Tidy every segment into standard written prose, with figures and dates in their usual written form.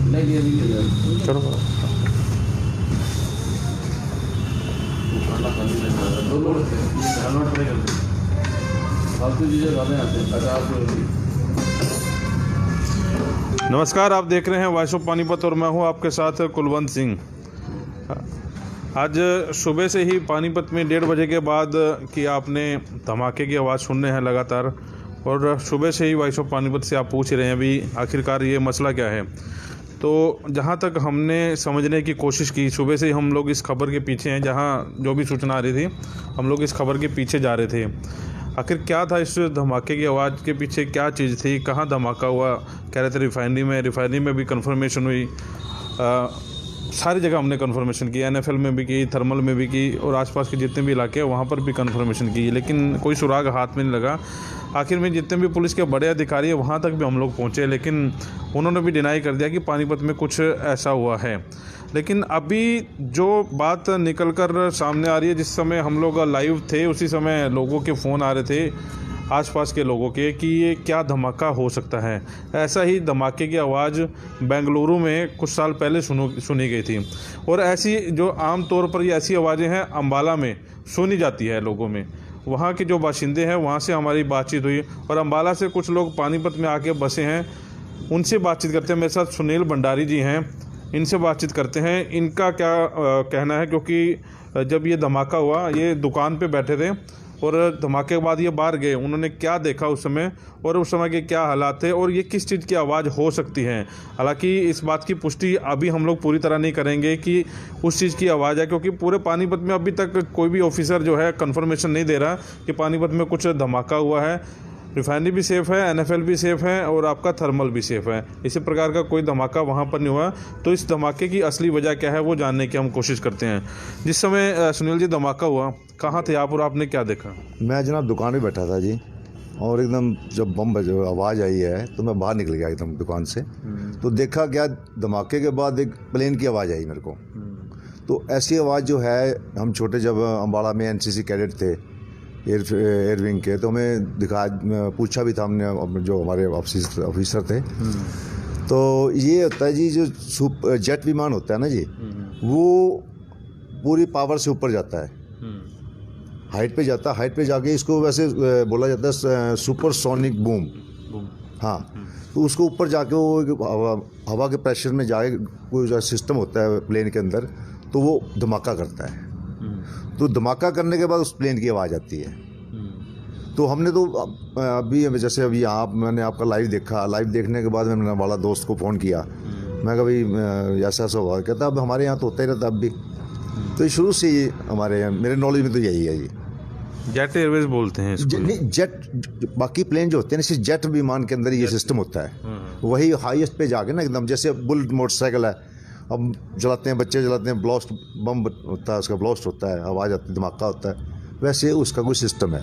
चलो नमस्कार, आप देख रहे हैं वॉइस ऑफ पानीपत और मैं हूं आपके साथ कुलवंत सिंह। आज सुबह से ही पानीपत में 1:30 बजे के बाद कि आपने धमाके की आवाज़ सुनने हैं लगातार, और सुबह से ही वॉइस ऑफ पानीपत से आप पूछ रहे हैं अभी आखिरकार ये मसला क्या है। तो जहाँ तक हमने समझने की कोशिश की, सुबह से ही हम लोग इस खबर के पीछे हैं। जहाँ जो भी सूचना आ रही थी हम लोग इस खबर के पीछे जा रहे थे। आखिर क्या था इस धमाके की आवाज़ के पीछे, क्या चीज़ थी, कहाँ धमाका हुआ। कह रहे थे रिफाइनरी में भी कंफर्मेशन हुई, सारी जगह हमने कंफर्मेशन की, NFL में भी की, थर्मल में भी की, और आसपास के जितने भी इलाके हैं वहाँ पर भी कंफर्मेशन की, लेकिन कोई सुराग हाथ में नहीं लगा। आखिर में जितने भी पुलिस के बड़े अधिकारी हैं वहाँ तक भी हम लोग पहुँचे, लेकिन उन्होंने भी डिनाई कर दिया कि पानीपत में कुछ ऐसा हुआ है। लेकिन अभी जो बात निकल कर सामने आ रही है, जिस समय हम लोग लाइव थे उसी समय लोगों के फ़ोन आ रहे थे आसपास के लोगों के कि ये क्या धमाका हो सकता है। ऐसा ही धमाके की आवाज़ बेंगलुरु में कुछ साल पहले सुनी गई थी, और ऐसी जो आम तौर पर ये ऐसी आवाज़ें हैं अम्बाला में सुनी जाती है लोगों में। वहाँ के जो बाशिंदे हैं वहाँ से हमारी बातचीत हुई, और अम्बाला से कुछ लोग पानीपत में आके बसे हैं, उनसे बातचीत करते हैं। मेरे साथ सुनील भंडारी जी हैं, इनसे बातचीत करते हैं इनका क्या कहना है। क्योंकि जब ये धमाका हुआ ये दुकान पे बैठे थे, और धमाके के बाद ये बाहर गए, उन्होंने क्या देखा उस समय और उस समय के क्या हालात थे और ये किस चीज़ की आवाज़ हो सकती है। हालांकि इस बात की पुष्टि अभी हम लोग पूरी तरह नहीं करेंगे कि उस चीज़ की आवाज़ है, क्योंकि पूरे पानीपत में अभी तक कोई भी ऑफिसर जो है कंफर्मेशन नहीं दे रहा कि पानीपत में कुछ धमाका हुआ है। रिफाइनरी भी सेफ़ है, NFL भी सेफ़ है, और आपका थर्मल भी सेफ़ है। इसी प्रकार का कोई धमाका वहाँ पर नहीं हुआ। तो इस धमाके की असली वजह क्या है वो जानने की हम कोशिश करते हैं। जिस समय सुनील जी धमाका हुआ, कहाँ थे आप और आपने क्या देखा? मैं जनाब दुकान में बैठा था जी, और एकदम जब बम बजे आवाज़ आई है तो मैं बाहर निकल गया एकदम दुकान से। तो देखा क्या, धमाके के बाद एक प्लेन की आवाज़ आई मेरे को। तो ऐसी आवाज़ जो है, हम छोटे जब अम्बाला में NCC कैडेट थे एयर विंग के, तो हमें पूछा भी था हमने, जो हमारे ऑफिसर थे। तो ये होता है जी, जो जेट विमान होता है ना जी, वो पूरी पावर से ऊपर जाता है, हाइट पे जाता है। हाइट पे जाके इसको वैसे बोला जाता है सुपरसोनिक बूम। हाँ, तो उसको ऊपर जाके वो हवा के प्रेशर में जाके कोई जो सिस्टम होता है प्लेन के अंदर, तो वो धमाका करता है। तो धमाका करने के बाद उस प्लेन की आवाज़ आती है। तो हमने तो अभी जैसे अभी मैंने आपका लाइव देखा, लाइव देखने के बाद मैंने वाला दोस्त को फ़ोन किया। मैं कहा भाई ऐसा हुआ, कहता अब हमारे यहाँ तो होता ही रहता अब भी। तो ये शुरू से ही हमारे यहाँ, मेरे नॉलेज में तो यही है जी। जेट एयरवेज बोलते हैं इसको। नहीं, जेट, बाकी प्लेन जो होते हैं ना, सिर्फ जेट विमान के अंदर ये सिस्टम होता है। वही हाईएस्ट पे जाके ना एकदम, जैसे बुलेट मोटरसाइकिल है, अब चलाते हैं बच्चे, चलाते हैं, ब्लास्ट बम होता है, उसका ब्लास्ट होता है, आवाज़ आती है, धमाका होता है, वैसे उसका कोई सिस्टम है।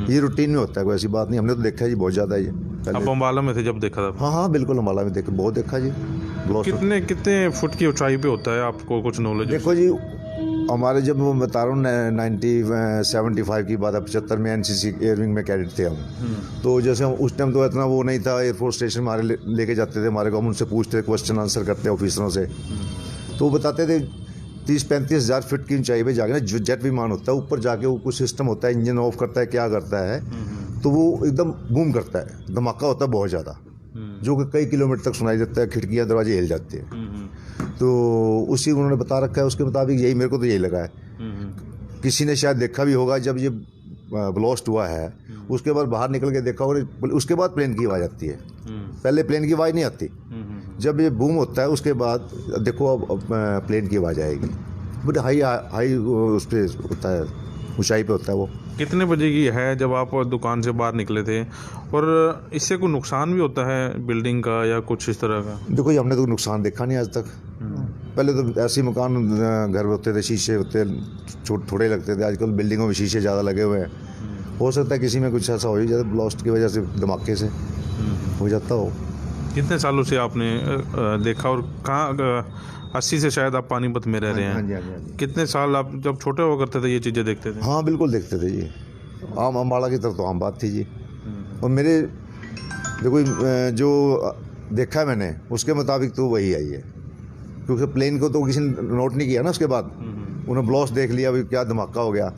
ये रूटीन में होता है, कोई ऐसी बात नहीं। हमने तो देखा है जी बहुत ज़्यादा ये। आप अम्बाला में थे जब देखा था? हाँ बिल्कुल, अम्बाला में देखा, बहुत देखा जी ब्लास्ट। कितने फुट की ऊंचाई पे होता है, आपको कुछ नॉलेज? देखो जी, हमारे जब मैं बता रहा हूँ 75 की बात है, 75 में NCC एयरविंग में कैडेट थे हम। तो जैसे हम उस टाइम तो इतना वो नहीं था, एयरफोर्स स्टेशन हमारे लेके जाते थे हमारे को, हम उनसे पूछते, क्वेश्चन आंसर करते ऑफिसरों से। तो वो बताते थे 30-35 हज़ार फीट की ऊंचाई पे जाके ना जो जेट विमान होता है, ऊपर जाके वो कुछ सिस्टम होता है, इंजन ऑफ करता है, क्या करता है, तो वो एकदम बूम करता है, धमाका होता है बहुत ज़्यादा, जो कि कई किलोमीटर तक सुनाई देता है, खिड़कियाँ दरवाजे हिल जाते हैं। तो उसी उन्होंने बता रखा है, उसके मुताबिक यही, मेरे को तो यही लगा है। किसी ने शायद देखा भी होगा जब ये ब्लास्ट हुआ है, उसके बाद बाहर निकल के देखा, और उसके बाद प्लेन की आवाज़ आती है। पहले प्लेन की आवाज़ नहीं आती, जब ये बूम होता है उसके बाद देखो अब प्लेन की आवाज़ आएगी। बट हाई उस पर होता है, ऊंचाई पे होता है वो। कितने बजे की है जब आप दुकान से बाहर निकले थे, और इससे कोई नुकसान भी होता है बिल्डिंग का या कुछ इस तरह का? देखो जी, हमने तो नुकसान देखा नहीं आज तक। पहले तो ऐसे मकान घर होते थे, शीशे होते थोड़े लगते थे, आजकल बिल्डिंगों में शीशे ज़्यादा लगे हुए हैं। हो सकता है किसी में कुछ ऐसा हो ही जाए, ब्लास्ट की वजह से, धमाके से हो जाता हो। कितने सालों से आपने देखा, और कहाँ? 80 से शायद आप पानीपत में रह रहे हैं। हाँ जी। कितने साल आप जब छोटे हुआ करते थे ये चीज़ें देखते थे? हाँ बिल्कुल देखते थे जी, अम्बाला की तरफ तो आम बात थी जी। और मेरे देखो जो देखा है मैंने, उसके मुताबिक तो वही आई है, क्योंकि प्लेन को तो किसी ने नोट नहीं किया ना। उसके बाद उन्होंने ब्लास्ट देख लिया, भाई क्या धमाका हो गया,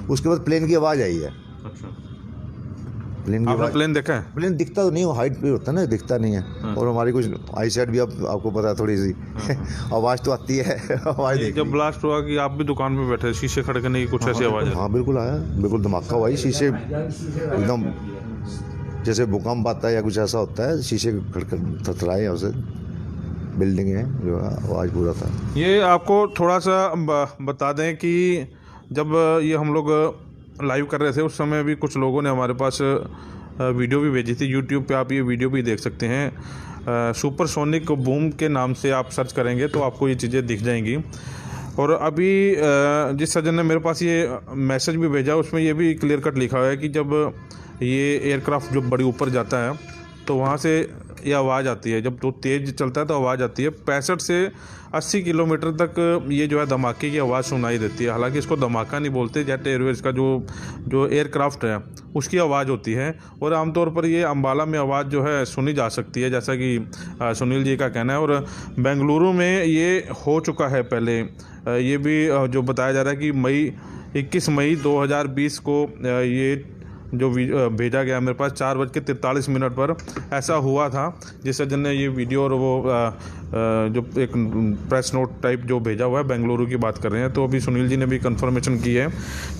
उसके बाद प्लेन की आवाज़ आई है। अच्छा, प्लेन की आपने आवाज़, प्लेन देखा है? प्लेन दिखता तो नहीं, वो हाइट पे होता है ना, दिखता नहीं है। और हमारी कुछ आई साइड भी आपको पता है थोड़ी सी आवाज़ तो आती है आवाज़ ये जब ब्लास्ट हुआ कि आप भी दुकान पे बैठे, शीशे खड़कने की कुछ ऐसी आवाज़ आई? हाँ बिल्कुल आया, बिल्कुल धमाका हुआ ही, शीशे एकदम जैसे भूकंप आता है या कुछ ऐसा होता है, शीशे खड़खड़ थरथराए, उसे बिल्डिंग है जो आवाज़ पूरा था। ये आपको थोड़ा सा बता दें कि जब ये हम लोग लाइव कर रहे थे उस समय भी कुछ लोगों ने हमारे पास वीडियो भी भेजी थी। यूट्यूब पे आप ये वीडियो भी देख सकते हैं, सुपरसोनिक बूम के नाम से आप सर्च करेंगे तो आपको ये चीज़ें दिख जाएंगी। और अभी जिस सज्जन ने मेरे पास ये मैसेज भी भेजा उसमें ये भी क्लियर कट लिखा हुआ है कि जब ये एयरक्राफ्ट जो बड़ी ऊपर जाता है तो वहाँ से ये आवाज़ आती है, जब तो तेज़ चलता है तो आवाज़ आती है। 65 से 80 किलोमीटर तक ये जो है धमाके की आवाज़ सुनाई देती है। हालांकि इसको धमाका नहीं बोलते, जेट एयरवेज का जो एयरक्राफ्ट है उसकी आवाज़ होती है। और आमतौर पर ये अम्बाला में आवाज़ जो है सुनी जा सकती है, जैसा कि सुनील जी का कहना है। और बेंगलुरु में ये हो चुका है पहले, ये भी जो बताया जा रहा है कि 21 मई 2020 को ये जो भेजा गया मेरे पास 4:43 पर ऐसा हुआ था। जिस सज्जन ने ये वीडियो और वो जो एक प्रेस नोट टाइप जो भेजा हुआ है, बेंगलुरु की बात कर रहे हैं। तो अभी सुनील जी ने भी कंफर्मेशन की है।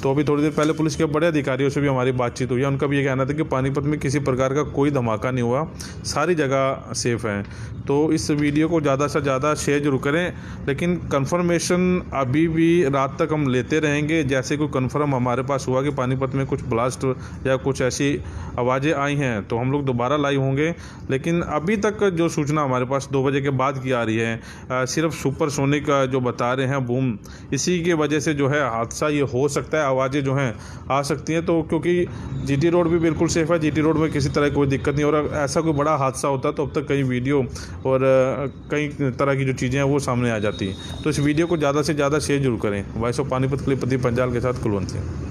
तो अभी थोड़ी देर पहले पुलिस के बड़े अधिकारियों से भी हमारी बातचीत हुई है। उनका भी ये कहना था कि पानीपत में किसी प्रकार का कोई धमाका नहीं हुआ, सारी जगह सेफ है। तो इस वीडियो को ज़्यादा से ज़्यादा शेयर जरूर करें, लेकिन कंफर्मेशन अभी भी रात तक हम लेते रहेंगे। जैसे कोई कंफर्म हमारे पास हुआ कि पानीपत में कुछ ब्लास्ट या कुछ ऐसी आवाज़ें आई हैं तो हम लोग दोबारा लाइव होंगे। लेकिन अभी तक जो सूचना हमारे पास 2 बजे के बाद की आ रही है, सिर्फ सुपरसोनिक जो बता रहे हैं बूम, इसी की वजह से जो है हादसा ये हो सकता है, आवाज़ें जो हैं आ सकती हैं। तो क्योंकि जीटी रोड भी बिल्कुल सेफ़ है, जीटी रोड में किसी तरह कोई दिक्कत नहीं। और ऐसा कोई बड़ा हादसा होता तो अब तक कई वीडियो और कई तरह की जो चीज़ें हैं वो सामने आ जाती हैं। तो इस वीडियो को ज़्यादा से ज़्यादा शेयर जरूर करें। वॉइस ऑफ पानीपत के लिए प्रदीप पंजाल के साथ कुलवंत सिंह।